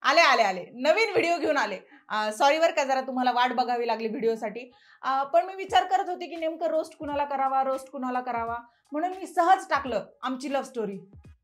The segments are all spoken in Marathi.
आले आले आले नवीन व्हिडिओ घेऊन आले. सॉरी वर का जरा तुम्हाला वाट बघावी लागली व्हिडिओसाठी. पण मी विचार करत होते की नेमकं रोस्ट कुणाला करावा म्हणून मी सहज टाकलं आमची लव्ह स्टोरी.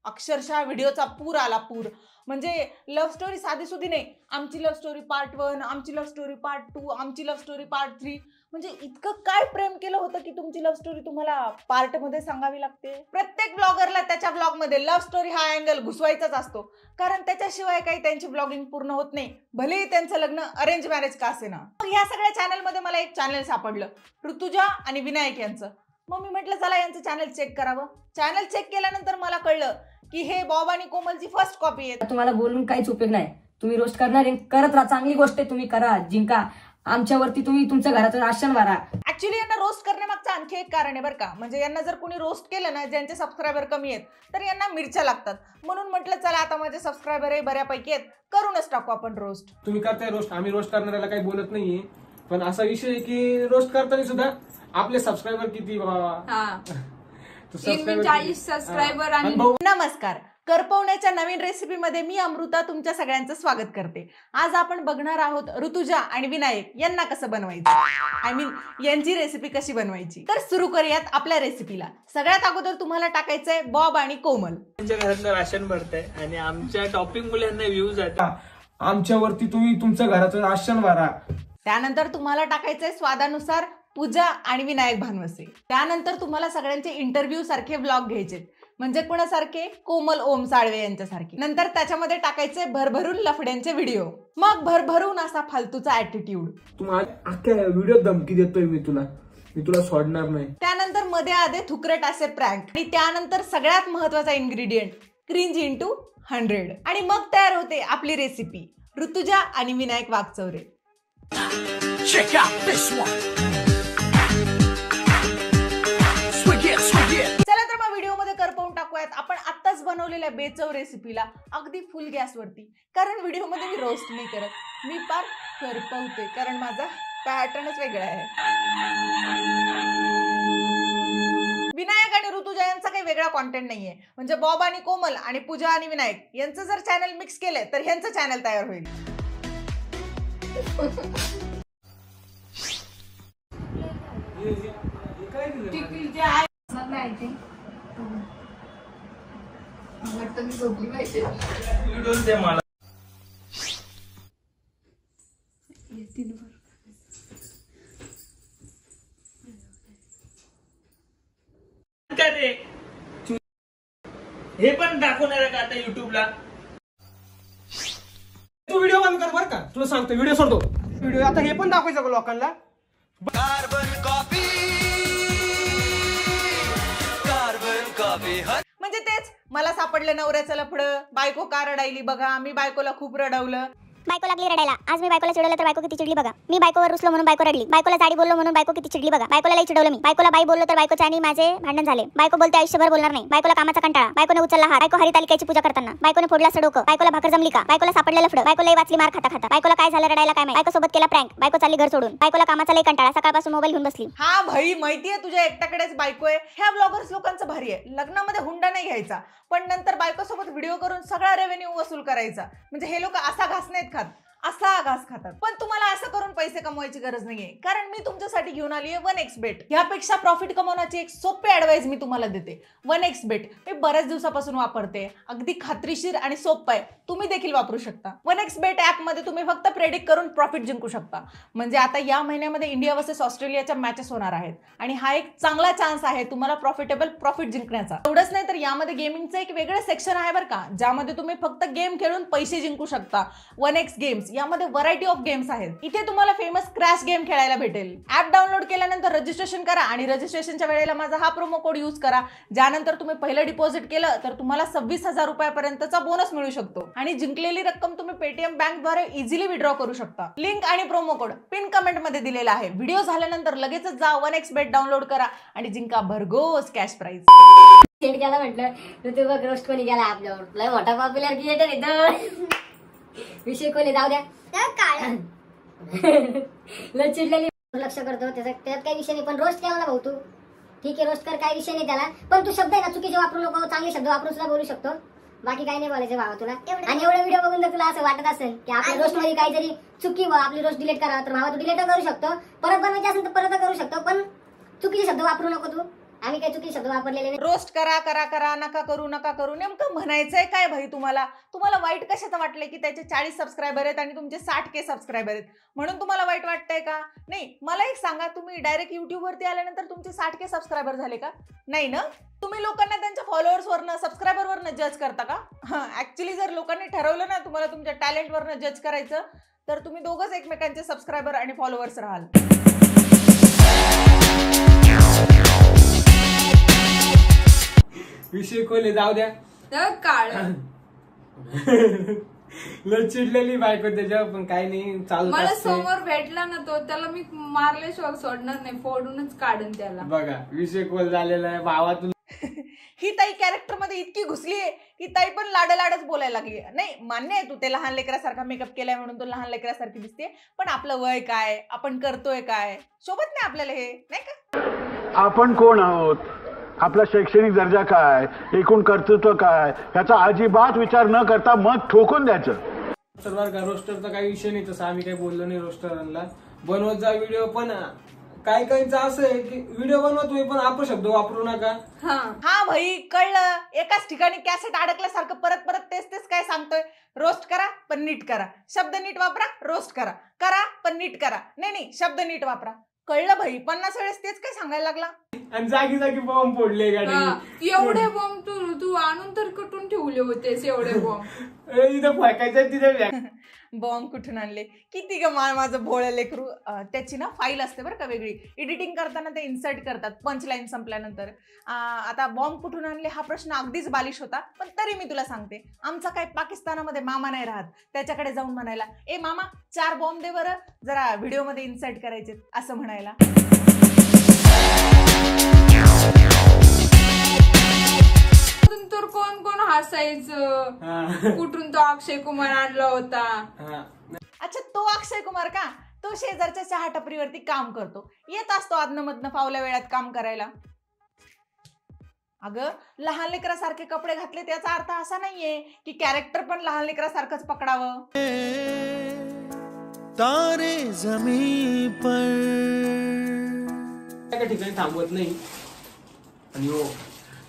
अक्षरशः व्हिडिओचा पूर आला पूर. म्हणजे लव्ह स्टोरी साधी सुधी नाही, आमची लव्ह स्टोरी पार्ट 1, आमची लव्ह स्टोरी पार्ट 2, आमची लव्ह स्टोरी पार्ट 3. म्हणजे इतकं काय प्रेम केलं होतं की तुमची लव्ह स्टोरी तुम्हाला पार्ट मध्ये सांगावी लागते. प्रत्येक ब्लॉगरला त्याच्या ब्लॉग मध्ये लव्ह स्टोरी हा अँगल घुसवायचाच असतो, कारण त्याच्याशिवाय काही त्यांची ब्लॉगिंग पूर्ण होत नाही, भलेही त्यांचं लग्न अरेंज मॅरेज का असेना. मग या सगळ्या चॅनल मध्ये मला एक चॅनल सापडलं, ऋतुजा आणि विनायक यांचं. मग मी म्हटलं चला यांचं चॅनल चेक करावं. चॅनल चेक केल्यानंतर मला कळलं की हे बॉब आणि कोमलची फर्स्ट कॉपी आहे. तुम्हाला बोलून काहीच उपयोग नाही. तुम्ही रोस्ट करणार करत राहा, चांगली गोष्ट आहे, तुम्ही करा, जिंका. आमच्यावरती तुम्ही तुमच्या घराचं राशन भरा. ऍक्च्युली यांना रोस्ट करण्यामागचं आणखी एक कारण आहे बरं का. म्हणजे यांना जर कोणी रोस्ट केलं ना, ज्यांचे सबस्क्रायबर कमी आहेत, तर यांना मिरच्या लागतात. म्हणून म्हटलं चला आता माझे सबस्क्रायबर आहे बऱ्यापैकी आहेत, करूनच टाकू आपण रोस्ट. तुम्ही करताय रोस्ट, आम्ही रोस्ट करणाऱ्याला काही बोलत नाहीये. पण असा विषय आहे की रोस्ट करताना सुद्धा आपले सबस्क्रायबर किती बाबा 40 सबस्क्रायबर. आणि नमस्कार, करपवण्याच्या नवीन रेसिपीमध्ये मी अमृता तुमच्या सगळ्यांचं स्वागत करते. आज आपण बघणार आहोत ऋतुजा आणि विनायक यांना कसं बनवायचं, आय मीन यांची रेसिपी कशी बनवायची. तर सुरू करूयात आपल्या रेसिपीला. सगळ्यात अगोदर तुम्हाला टाकायचंय बॉब आणि कोमल. त्यांच्या घरातलं राशन भरतंय आणि आमच्या टॉपिंग मुले यांना व्ह्यूज आहेत. आमच्यावरती तुम्ही तुमच्या घराचं राशन भरा. त्यानंतर तुम्हाला टाकायचंय स्वादानुसार पूजा आणि विनायक भानवसे. त्यानंतर तुम्हाला सगळ्यांचे इंटरव्ह्यू सारखे व्लॉग घ्यायचे, म्हणजे कोणासारखे, कोमल ओम साळवे यांच्यासारखे. नंतर त्याच्यामध्ये टाकायचे भरभरून लफड्यांचे व्हिडिओ, मग भरभरून असा फालतूचा ऍटिट्यूड. तुम्हाला अख्ख्या व्हिडिओ धमकी देतोय मी तुला सोडणार नाही. त्यानंतर मध्ये आधे थुकरट असे प्रँक, आणि त्यानंतर सगळ्यात महत्वाचा इन्ग्रेडियंट क्रिंज इंटू 100. आणि मग तयार होते आपली रेसिपी, ऋतुजा आणि Vinayak Waghchaure. Check out this one. चला तर मग व्हिडिओ मध्ये करपवून टाकूयात आपण आत्ताच बनवलेल्या बेचव रेसिपीला अगदी फुल गॅसवरती. कारण व्हिडिओ मध्ये मी रोस्ट नाही करत, मी पार करपवते, कारण माझा पॅटर्नच वेगळा आहे. विनायक आणि ऋतुजा यांचा काही वेगळा कॉन्टेंट नाहीये. म्हणजे बॉब आणि कोमल आणि पूजा आणि विनायक यांचं जर चॅनल मिक्स केलंय तर ह्यांचं चॅनल तयार होईल. हे पण दाखवणार आहे का आता युट्यूबला? तू व्हिडिओ बंद कर बरं का, तुला सांगतो व्हिडिओ सोडतो. व्हिडिओ आता हे पण दाखवायचं का लोकांना? म्हणजे तेच मला सापडलं नवऱ्याचं लफडं, बायको का रडायली बघा, मी बायकोला खूप रडवलं. बायको लागली रडायला. आज मी बायकोला चिडवलं तर बायको किती चिडली बघा. मी बायकोवर रुसलो म्हणून बायको रडली. बायकोला जाडी बोललो म्हणून बायको किती चिडली बघा. बायकोला लई चिडवलं मी. बायकोला बाई बोललो तर बायकोच्या आणि माझे भांडण झाले. बायको बोलते आयुष्यभर बोलणार नाही. बायकोला कामाचा कंटाळा. बायकोने उचलला हात. बायको हरितालिकेची पूजा करताना. बायकोने फोडला डोकं. बायकोला भाकर जमली का. बायकोला सापडलं लफडं. बायको लई वाचली मार खाता खाता. बायकोला काय झालं रडायला काय माहिती. बायको सोबत केला प्रँक. बायको चालली घर सोडून. बायकोला कामाचा लई कंटाळा. सकाळपासून मोबाईल घेऊन बसली. हा भाई, माहितीये तुझ्या एकट्याकडेच बायको आहे. ह्या ब्लॉगर्स लोकांचं भारी आहे, लग्नामध्ये हुंडा नाही घ्यायचा, पण नंतर बायको सोबत व्हिडिओ करून सगळा रेव्हेन्यू वसूल करायचा. म्हणजे हे लोक असा घास नाहीत खात, असा घास खातात. पण तुम्हाला असं करून पैसे कमवायची गरज नाहीये, कारण मी तुमच्यासाठी घेऊन आली आहे 1x बेट. यापेक्षा प्रॉफिट कमवण्याची एक सोपी ऍडवाइस मी तुम्हाला देते. 1x बेट मी बऱ्याच दिवसापासून वापरते, अगदी खात्रीशीर आणि सोपं आहे, तुम्ही देखील वापरू शकता. 1x बेट ऍप मध्ये तुम्ही फक्त प्रेडिक्ट करून प्रॉफिट जिंकू शकता. म्हणजे आता या महिन्यामध्ये इंडिया वर्सेस ऑस्ट्रेलियाच्या मॅचेस होणार आहेत, आणि हा एक चांगला चान्स आहे तुम्हाला प्रॉफिट जिंकण्याचा. एवढंच नाही तर यामध्ये गेमिंगचं एक वेगळं सेक्शन आहे बरं का, ज्यामध्ये तुम्ही फक्त गेम खेळून पैसे जिंकू शकता. 1x गेम्स यामध्ये व्हरायटी ऑफ गेम्स आहेत. इथे तुम्हाला फेमस क्रॅश गेम खेळायला भेटेल. ऍप डाउनलोड केल्यानंतर रजिस्ट्रेशन करा, आणि रजिस्ट्रेशनच्या वेळेला माझा हा प्रोमो कोड यूज करा, ज्यानंतर तुम्ही पहिलं डिपॉझिट केलं तर तुम्हाला 26,000 रुपयापर्यंतचा बोनस मिळू शकतो, आणि जिंकलेली रक्कम तुम्ही पेटीएम बँक द्वारे इझिली विड्रॉ करू शकता. लिंक आणि प्रोमो कोड पिन कमेंट मध्ये दिलेला आहे. व्हिडिओ झाल्यानंतर लगेचच जा 1x बेट डाउनलोड करा आणि जिंका भरघोस कॅश प्राइज. गेला म्हटलं तू बघ रोस्ट कोणी गेला आपल्यावर, लय मोठा पॉप्युलर क्रिएटर येतो. विषय कोणी जाऊ द्या. लय चिडलेली लक्ष करतो त्यात काही विषय नाही. पण रोस्ट केला ना भाऊ तू, ठीक आहे रोस्ट कर, काही विषय नाही त्याला. पण तू शब्द आहे ना चुकीचे वापरू नको, चांगले शब्द वापरून सुद्धा बोलू शकतो. बाकी काही नाही बोलायचं भावा तुला. आणि एवढे व्हिडिओ बघून जर तुला असं वाटत असेल की आपल्या रोस्ट मध्ये काहीतरी चुकी व आपली रोस्ट डिलीट करा, तर भावा तू डिलीट करू शकतो. परत बनवायची असेल तर परत करू शकतो, पण चुकीचे शब्द वापरू नको तू. आम्ही काही चुकीचे शब्द वापरलेले नाही. रोस्ट करा करा करा, नका करू नका करू, नेमकं म्हणायचंय काय भाई तुम्हाला? तुम्हाला वाईट कशाचं वाटलंय की त्याचे 40 सबस्क्रायबर आहेत आणि तुमचे 60K सबस्क्रायबर आहेत म्हणून तुम्हाला वाईट वाटतंय का? नाही, मला एक सांगा, तुम्ही डायरेक्ट युट्यूब वरती आल्यानंतर तुमचे 60K सबस्क्रायबर झाले का? नाही ना. तुम्ही लोकांना त्यांच्या फॉलोअर्स वरनं सबस्क्रायबर वरनं जज करता का? ऍक्च्युली जर लोकांनी ठरवलं ना तुम्हाला तुमच्या टॅलेंट वरनं जज करायचं, तर तुम्ही दोघंच एकमेकांचे सबस्क्रायबर आणि फॉलोअर्स राहाल. विषय खोले जाऊ द्या. काळ लय चिडलेली बायको त्याच्यावर, पण काही नाही, चालू मला समोर भेटला ना तो, त्याला मी मारल्याशिवाय सोडणार नाही, फोडूनच काढून त्याला. बघा विषय खोल झालेला आहे भावातून. ही ताई कॅरेक्टर मध्ये इतकी घुसलीये की ताई पण लाडच बोलायला लागली. नाही, मान्य आहे तू ते लहान लेकरासारखा मेकअप केलाय म्हणून तू लहान लेकरासारखी दिसते, पण आपलं वय काय, आपण करतोय काय, शोभत नाही आपल्याला हे, नाही का? आपण कोण आहोत, आपला शैक्षणिक दर्जा काय, एकूण कर्तृत्व काय, याचा अजिबात विचार न करता मग ठोकून द्यायचं. तर बरं का, रोस्टरचा काही विषय नाही, तसं आम्ही काही बोललो नाही रोस्टरांना. बनवत जा व्हिडिओ, पण काही काहींचं असं आहे की व्हिडिओ बनवा तुम्ही पण अपशब्द वापरू नका. हा भाई, कळलं. एकाच ठिकाणी कॅसेट अडकल्यासारखं परत परत तेच काय सांगतोय. रोस्ट करा पण नीट करा, शब्द नीट वापरा. रोस्ट करा करा पण नीट करा. नाही, शब्द नीट वापरा. कळलं भाई, 50 वेळेस तेच काय सांगायला लागला. आणि जागी जागी बॉम्ब फोडले गाडी. एवढे बॉम्ब तू आणून तर कुठून ठेवले होतेस एवढे बॉम्ब? इथं फेकायचं तिथं. बॉम्ब कुठून आणले? किती ग माझं भोळं लेकरू. त्याची ना फाईल असते बरं का वेगळी, एडिटिंग करताना ते इन्सर्ट करतात पंचलाईन संपल्यानंतर. आता बॉम्ब कुठून आणले हा प्रश्न अगदीच बालिश होता, पण तरी मी तुला सांगते, आमचा काय पाकिस्तानामध्ये मामा नाही राहत त्याच्याकडे जाऊन म्हणायला, ए मामा 4 बॉम्ब दे बरं, जरा व्हिडिओ मध्ये इन्सर्ट करायचे, असं म्हणायला. तर कोण हसायचं, कुठून तो अक्षय कुमार आणला होता. अच्छा, तो अक्षय कुमार का? तो शेजारच्या चहा टपरीवरती काम करतो, येत असतो आदनमधनं फावल्या वेळात काम करायला. अगं, लहान लेकरासारखे कपडे घातले त्याचा अर्थ असा नाहीये की कॅरेक्टर पण लहान लेकरासारखंच पकडावं. तारे जमीन पर एका ठिकाणी थांबवत नाही. आणि हो,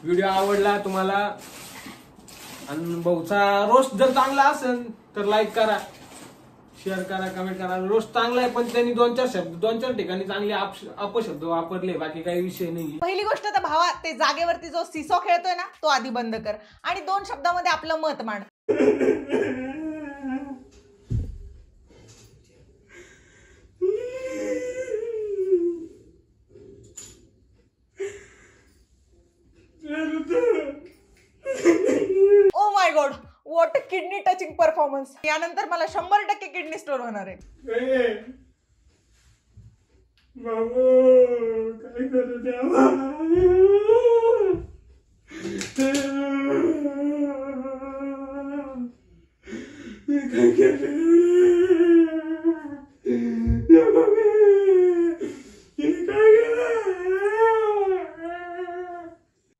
व्हिडिओ आवडला तुम्हाला आणि भाऊचा रोस्ट जर चांगला असेल तर लाईक करा, शेअर करा, कमेंट करा. रोस्ट चांगला आहे, पण त्यांनी 2-4 ठिकाणी चांगले अपशब्द वापरले, बाकी काही विषय नाही. पहिली गोष्ट तर भावा, ते जागेवरती जो सिसो खेळतोय ना तो आधी बंद कर आणि 2 शब्दामध्ये आपलं मत मांड. Oh my God, what a kidney touching performance. यानंतर मला 100% किडनी स्टोन होणार आहे. बाबू काय करू द्या.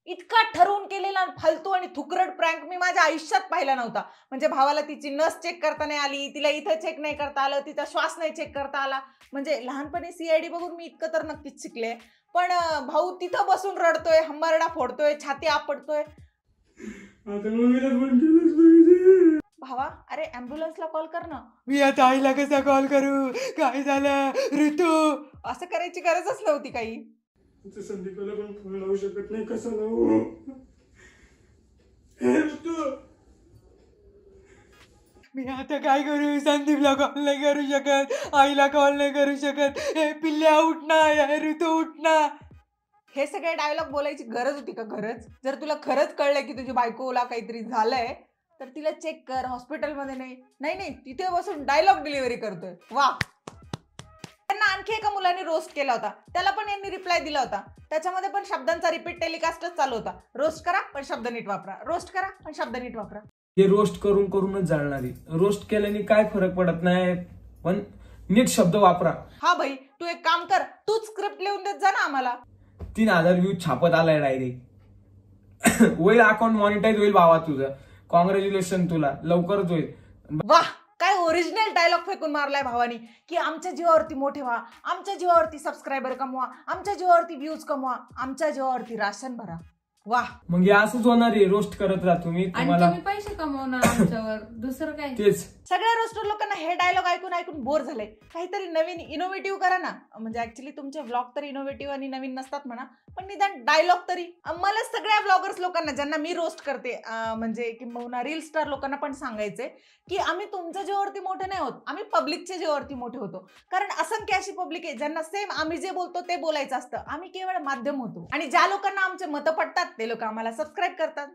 इतका ठरवून केलेला फालतू आणि थुकरट प्रँक मी माझ्या आयुष्यात पाहिला नव्हता. म्हणजे भावाला तिची नस चेक करता नाही आली, तिला इथं चेक नाही करता आलं, तिचा श्वास नाही चेक करता आला. म्हणजे लहानपणी CID बघून मी इतकं तर नक्कीच शिकले, पण भाऊ तिथं बसून रडतोय, हंबरडा फोडतोय, छाती आपटतोय. भावा, अरे ॲम्ब्युलन्सला कॉल कर ना. मी आता आईला कसा कॉल करू, काय झालं ऋतू? असं करायची गरजच नव्हती काही. संदीपाला पण फोन लावू शकत नाही, कसं लावू? मी आता काय करू? संदीपला कॉल नाही करू शकत, आईला कॉल नाही करू शकत. हे पिल्ल्या उठना, हे ऋतू उठना. हे सगळे डायलॉग बोलायची गरज होती का? गरज? जर तुला खरंच कळलंय की तुझी बायकोला काहीतरी झालंय तर तिला चेक कर, हॉस्पिटलमध्ये नाही तिथे बसून डायलॉग डिलिव्हरी करतोय. वा. त्यांना आणखी एका मुलाने रोस्ट केला होता, त्याला पण यांनी रिप्लाय दिला होता. त्याच्यामध्ये पण शब्दांचा रिपीट टेलिकास्टच चालू होता. रोस्ट करा पण शब्द नीट वापरा, रोस्ट करा पण शब्द नीट वापरा. हे रोस्ट करूनच जाणारी. रोस्ट केल्याने काय फरक पडत नाही, पण नीट शब्द वापरा. हा भाई, तू एक काम कर, तूच स्क्रिप्ट लिहून देत जा ना आम्हाला. 3000 व्ह्यूज छापत आलाय डायरेक्ट. होईल अकाउंट मॉनिटाईज होईल भावा तुझं, कॉंग्रॅच्युलेशन तुला, लवकरच होईल. वाह, काय ओरिजिनल डायलॉग फेकून मारलाय भावानी की आमच्या जीवावरती मोठे व्हा, आमच्या जीवावरती सबस्क्रायबर कमवा, आमच्या जीवावरती व्ह्यूज कमवा, आमच्या जीवावरती राशन भरा. वाह, मग हे असंच होणार आहे, रोस्ट करत राहा तुम्ही. आणि तुम्हाला तुम्ही पैसे कमवणार आमच्यावर, दुसरं काय. तेच सगळ्या रोस्टर लोकांना हे डायलॉग ऐकून ऐकून बोर झाले. काहीतरी नवीन इनोव्हेटिव्ह करा ना. म्हणजे ऍक्च्युली तुमचे ब्लॉग तर इनोव्हेटिव्ह आणि नवीन नसतात म्हणा, पण निदान डायलॉग तरी. मला सगळ्या ब्लॉगर्स लोकांना ज्यांना मी रोस्ट करते, म्हणजे किंवा रील स्टार लोकांना पण सांगायचंय की आम्ही तुमच्या जीवावरती मोठे नाही होत, आम्ही पब्लिकच्या जीवावरती मोठे होतो. कारण असंख्य अशी पब्लिक आहे ज्यांना सेम आम्ही जे बोलतो ते बोलायचं असतं. आम्ही केवळ माध्यम होतो आणि ज्या लोकांना आमचे मतं पडतात ते लोक आम्हाला सबस्क्राईब करतात.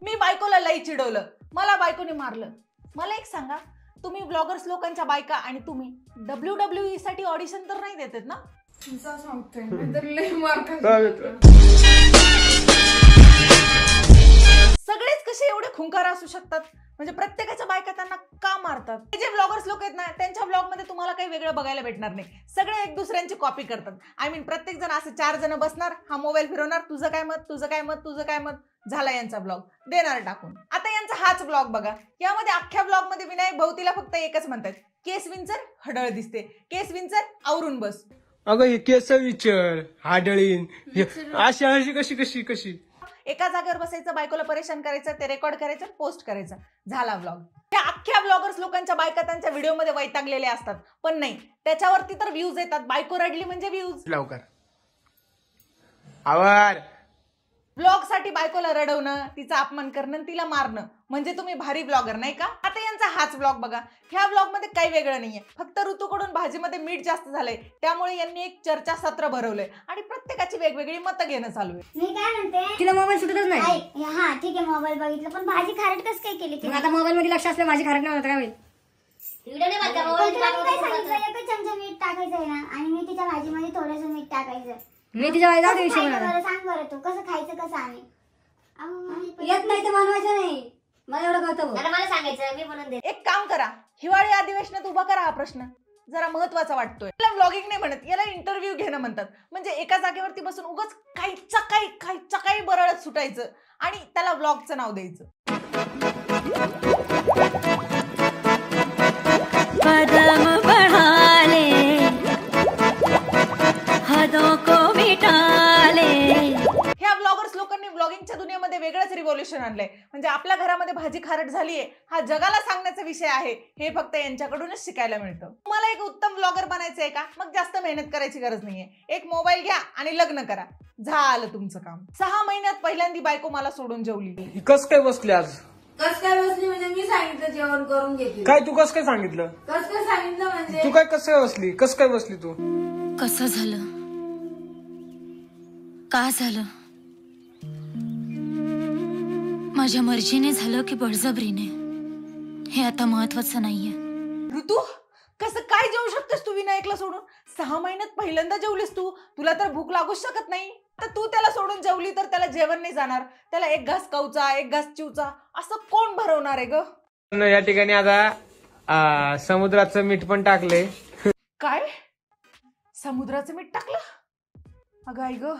मी बायकोला लई चिडवलं, मला बायकोने मारलं. मला एक सांगा, तुम्ही ब्लॉगर्स लोकांच्या बायका आणि तुम्ही WWE साठी ऑडिशन तर नाही देतात ना? सगळेच कसे एवढे खुंखार असू शकतात? म्हणजे प्रत्येकाच्या बायका त्यांना का मारतात? हे जे ब्लॉगर्स लोक आहेत ना, त्यांच्या ब्लॉग मध्ये तुम्हाला काही वेगळं बघायला भेटणार नाही. सगळे एक दुसऱ्यांची कॉपी करतात. आय मीन प्रत्येक जण असे 4 जण बसणार, हा मोबाईल फिरवणार, तुझं काय मत, तुझं काय मत, तुझं काय मत, झाला यांचा ब्लॉग, देणार टाकून. आता यांचा हाच ब्लॉग बघा. यामध्ये अख्ख्या ब्लॉग मध्ये विनायक भवतीला फक्त एकच म्हणतात, केस विंचर हडळ दिसते, केस विंचर आवरून बस. अगं हे केस विचार हाडळीन अशी कशी कशी कशी. एका जागेवर बसायचं, बायकोला परेशान करायचं, ते रेकॉर्ड करायचं, पोस्ट करायचं, झाला ब्लॉग. त्या अख्ख्या ब्लॉगर्स लोकांच्या बायका त्यांच्या व्हिडिओमध्ये वैतागलेल्या असतात, पण नाही, त्याच्यावरती तर व्ह्यूज येतात. बायको रडली म्हणजे व्ह्यूज. लवकर आवर. ब्लॉग साठी बायकोला रडवणं, तिचा अपमान करणं, तिला मारणं म्हणजे तुम्ही भारी ब्लॉगर नाही का? आता यांचा हाच ब्लॉग बघा. ह्या ब्लॉग मध्ये काही वेगळं नाहीये, फक्त ऋतूकडून भाजीमध्ये मीठ जास्त झालंय त्यामुळे यांनी एक चर्चा सत्र भरवलंय आणि प्रत्येकाची वेगवेगळी मतं घेणं चालू आहे. मी काय म्हणते, तिला मोबाईल सुटतच नाही. हा ठीक आहे, मोबाईल बघितलं, पण भाजी खारट कसं काय केली? आता मोबाईल मध्ये लक्ष असलं माझी खारट नाही होत, काय होईल? एकच चमचा मीठ टाकायचं आहे ना, आणि मी तिच्या भाजीमध्ये थोडंसं मीठ टाकायचं. मी तिच्या सांग बरं तू कसं खायचं, कसं आम्ही येत नाही तर बनवायचं नाही, मला एवढं कळतं. मला सांगायचं, मी बनवून देते. एक काम करा, हिवाळी अधिवेशनात उभा करा हा प्रश्न, जरा महत्वाचा वाटतोय. याला व्लॉगिंग नाही म्हणत, याला इंटरव्ह्यू घेणं म्हणतात. म्हणजे एका जागेवरती बसून उगाच काहीच्या काही बरळत सुटायचं आणि त्याला व्लॉगचं नाव द्यायचं. कदम बढ़ाले हदों को मिटाले. ह्या ब्लॉगर्स लोकांनी ब्लॉगिंगच्या दुनियेमध्ये वेगळंच रिव्होल्युशन आणलंय. म्हणजे आपल्या घरामध्ये भाजी खारट झालीये हा जगाला सांगण्याचा विषय आहे, हे फक्त यांच्याकडूनच शिकायला मिळतं. तुम्हाला एक उत्तम ब्लॉगर बनायचंय का? मग जास्त मेहनत करायची गरज नाहीये. एक मोबाईल घ्या आणि लग्न करा, झालं तुमचं काम. 6 महिन्यात पहिल्यांदी बायको मला सोडून जेवली. कस काय बसली आज? कस काय बसली म्हणजे मी सांगितलं जेवण करून घेतली. काय तू कस काय सांगितलं? कस काय सांगितलं म्हणजे तू काय कसं काय बसली? कस काय बसली तू? कसं झालं, का झालं, माझ्या मर्जीने झालं की बळजबरीने, हे आता महत्वाचं नाहीये. ऋतू, कसं काय जेवू शकतेस तू विनायकला सोडून? 6 महिन्यात पहिल्यांदा जेवलीस तू, तुला तर भूक लागूच शकत नाही. तर तू त्याला सोडून जेवली तर त्याला जेवण नाही जाणार, त्याला एक घास कवचा, एक घास चिवचा असं कोण भरवणार आहे ग? या ठिकाणी आता समुद्राचं मीठ पण टाकलंय. काय समुद्राचं मीठ टाकलं? अगं आई ग,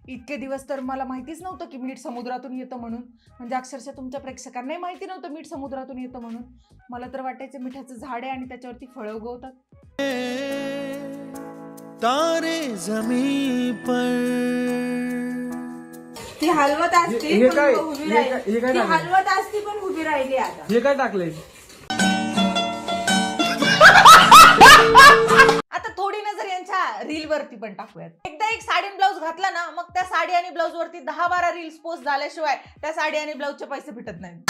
इतके दिवस तर मला माहितीच नव्हतं की मीठ समुद्रातून येतं म्हणून. म्हणजे अक्षरशः तुमच्या प्रेक्षकांनाही माहिती नव्हतं मीठ समुद्रातून येतं म्हणून. मला तर वाटायचं मिठाचं झाड आहे आणि त्याच्यावरती फळं उगवतात. तारे जमीन पर ती हलवत असती हे पण काय? उभी हे राहिली. काय- हे काय ती टाकलं? हलवत असती पण उभी राहिली. आता हे काय टाकलंय? आता थोडी नजर यांच्या रील वरती पण टाकूयात. एकदा एक साडी आणि ब्लाऊज घातला ना, मग त्या साडी आणि ब्लाऊज वरती 10-12 रील्स पोस्ट झाल्याशिवाय त्या साडी आणि ब्लाऊजचे पैसे भेटत नाहीत.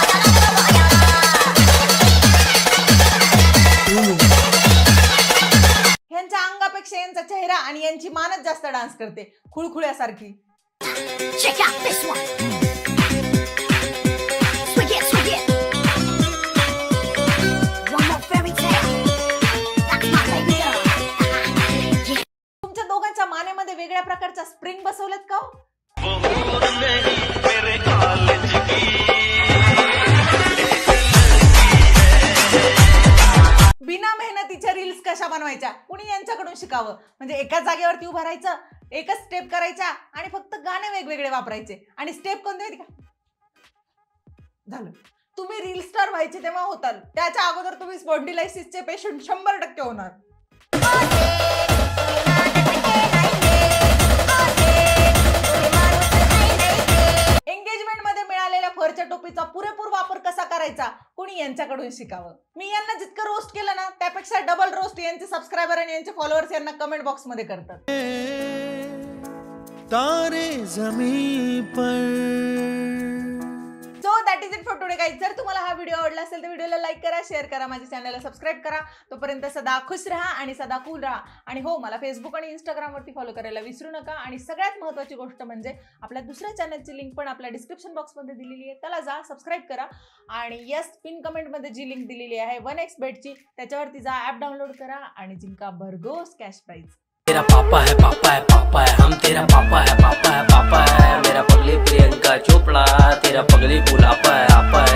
यांच्या अंगापेक्षा यांचा चेहरा आणि यांची मानच जास्त डान्स करते, खुळखुळ्यासारखी. Check out this one. Swig it, swig it. One more fairy tale. That's my baby girl. तुमच्या दोघांच्या मानेमध्ये वेगळ्या प्रकारच्या स्प्रिंग बसवलेत का हो? बिना मेहनतीच्या रील्स कशा बनवायच्या कुणी यांच्याकडून शिकावं. शिकावं. म्हणजे एकाच जागेवरती उभं राहायचं, एकच स्टेप करायच्या आणि फक्त गाणे वेगवेगळे वापरायचे. आणि स्टेप कोणते माहिती का? झालं. तुम्ही रील स्टार व्हायचे तेव्हा होताल, त्याच्या अगोदर तुम्ही स्पॉन्डिलायसिसचे पेशंट 100% होणार. एंगेजमेंट मध्ये मिळालेल्या फरच्या टोपीचा पुरेपूर वापर कसा करायचा कोणी यांच्याकडून शिकावं. मी यांना जितकं रोस्ट केलं ना त्यापेक्षा डबल रोस्ट यांचे सबस्क्रायबर आणि यांचे फॉलोअर्स यांना कमेंट बॉक्स मध्ये करतात. Taare Zameen Par. So that is it for today guys. जर तुम्हाला हा व्हिडिओ आवडला असेल तर व्हिडिओला लाईक करा, शेअर करा, माझ्या चॅनलला सबस्क्राईब करा. तोपर्यंत सदा खुश राहा आणि सदा कूल राहा. आणि हो, मला फेसबुक आणि इंस्टाग्रामवरती फॉलो करायला विसरू नका. आणि सगळ्यात महत्त्वाची गोष्ट म्हणजे आपल्या दुसऱ्या चॅनलची लिंक पण आपल्या डिस्क्रिप्शन बॉक्समध्ये दिलेली आहे, त्याला जा, सबस्क्राईब करा. आणि यस, पिन कमेंटमध्ये जी लिंक दिलेली आहे 1xbet त्याच्यावरती जा, ॲप डाउनलोड करा आणि जिंका भरघोस कॅश प्राइज. तेरा पापा है पापा है पापा है, हम तेरा पापा है पापा है पापा है. मेरा पगली प्रियंका चोपड़ा, तेरा पगली बुलापा है आपा है.